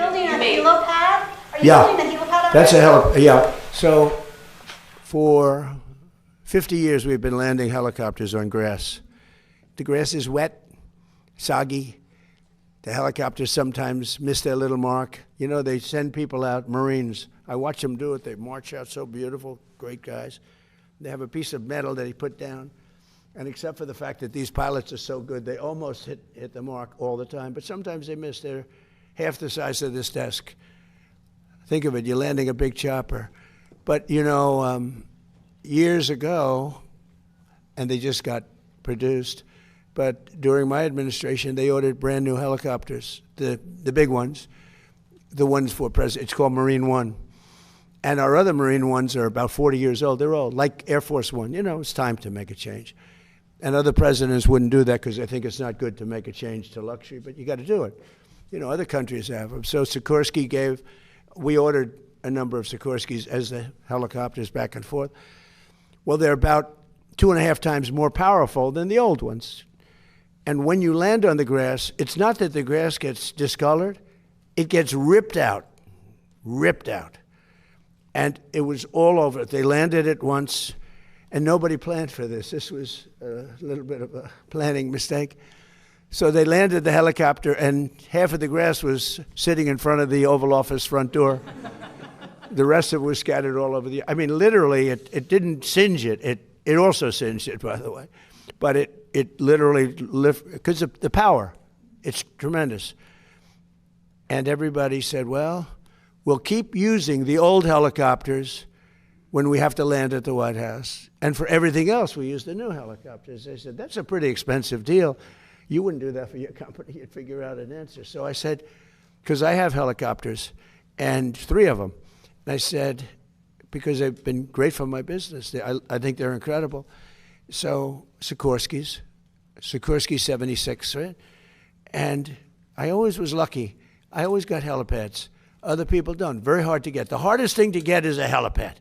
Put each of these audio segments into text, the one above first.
building a helipad? Are you Yeah, building a helipad? that's a helipad. Yeah. So for 50 years, we've been landing helicopters on grass. The grass is wet, soggy. The helicopters sometimes miss their little mark. You know, they send people out, Marines. I watch them do it. They march out so beautiful, great guys. They have a piece of metal that he put down. And except for the fact that these pilots are so good, they almost hit the mark all the time. But sometimes they miss. They're half the size of this desk. Think of it, you're landing a big chopper. But, you know, years ago, and they just got produced, but during my administration, they ordered brand new helicopters, the big ones, the ones for President. It's called Marine One. And our other Marine ones are about 40 years old. They're old, like Air Force One. You know, it's time to make a change. And other presidents wouldn't do that because they think it's not good to make a change to luxury, but you got to do it. You know, other countries have them. So Sikorsky we ordered a number of Sikorskys as the helicopters back and forth. Well, they're about 2.5 times more powerful than the old ones. And when you land on the grass, it's not that the grass gets discolored, it gets ripped out. And it was all over. They landed it once, and nobody planned for this. This was a little bit of a planning mistake. So they landed the helicopter, and half of the grass was sitting in front of the Oval Office front door. The rest of it was scattered all over I mean, literally, it didn't singe it. It also singed it, by the way. But it literally lifted, because of the power. It's tremendous. And everybody said, well, we'll keep using the old helicopters when we have to land at the White House. And for everything else, we use the new helicopters. They said, that's a pretty expensive deal. You wouldn't do that for your company. You'd figure out an answer. So I said, because I have helicopters, and 3 of them. And I said, because they've been great for my business. I think they're incredible. So Sikorsky 76, right? And I always was lucky. I always got helipads. Other people don't. Very hard to get. The hardest thing to get is a helipad.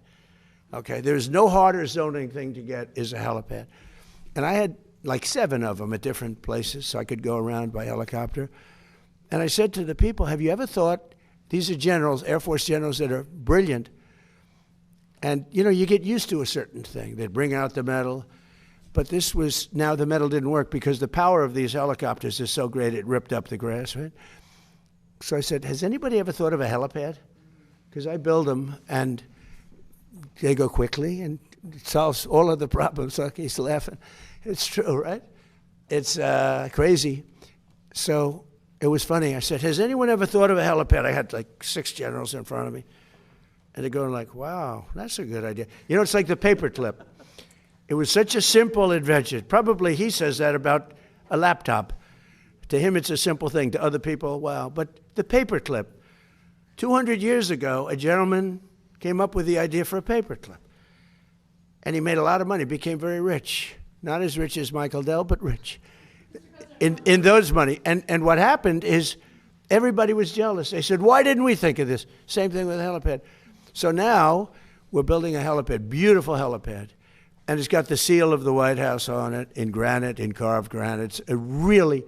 Okay, there's no harder zoning thing to get is a helipad. And I had like 7 of them at different places, so I could go around by helicopter. And I said to the people, have you ever thought, these are generals, Air Force generals that are brilliant, and you know, you get used to a certain thing. They'd bring out the metal, but this was, now the metal didn't work because the power of these helicopters is so great it ripped up the grass, right? So I said, has anybody ever thought of a helipad? Because I build them and they go quickly and it solves all of the problems. So he's laughing. It's true, right? It's crazy. So it was funny. I said, has anyone ever thought of a helipad? I had like 6 generals in front of me. And they're going like, wow, that's a good idea. You know, it's like the paperclip. It was such a simple invention. Probably he says that about a laptop. To him, it's a simple thing. To other people, wow. But the paperclip. 200 years ago, a gentleman came up with the idea for a paperclip. And he made a lot of money, became very rich. Not as rich as Michael Dell, but rich in those money. And what happened is everybody was jealous. They said, why didn't we think of this? Same thing with a helipad. So now we're building a helipad, beautiful helipad. And it's got the seal of the White House on it, in granite, in carved granite. It's really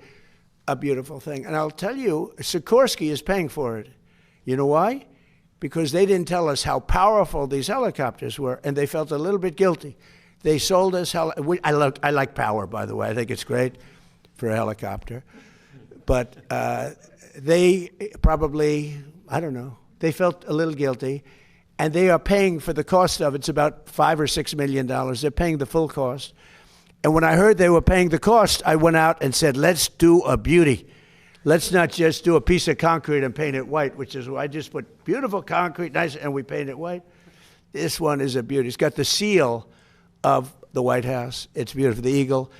a beautiful thing. And I'll tell you, Sikorsky is paying for it. You know why? Because they didn't tell us how powerful these helicopters were, and they felt a little bit guilty. They sold us, I like power, by the way. I think it's great for a helicopter. But they probably, I don't know, they felt a little guilty. And they are paying for the cost of it. It's about $5 or $6 million. They're paying the full cost. And when I heard they were paying the cost, I went out and said, let's do a beauty. Let's not just do a piece of concrete and paint it white, which is why I just put beautiful concrete, nice, and we paint it white. This one is a beauty. It's got the seal of the White House. It's beautiful, the eagle.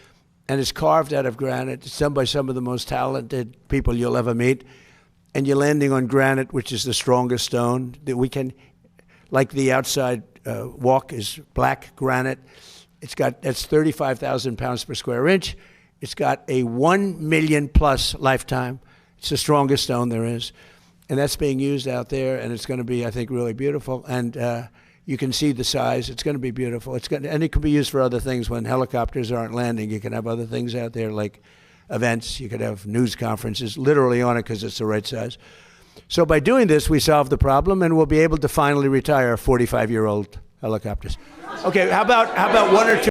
And it's carved out of granite. It's done by some of the most talented people you'll ever meet. And you're landing on granite, which is the strongest stone that we can. Like the outside walk is black granite. That's 35,000 pounds per square inch. It's got a 1 million plus lifetime. It's the strongest stone there is. And that's being used out there, and it's going to be, I think, really beautiful. And you can see the size. It's going to be beautiful. And it can be used for other things when helicopters aren't landing. You can have other things out there like events. You could have news conferences literally on it because it's the right size. So by doing this, we solve the problem, and we'll be able to finally retire 45-year-old helicopters. Okay, how about one or two?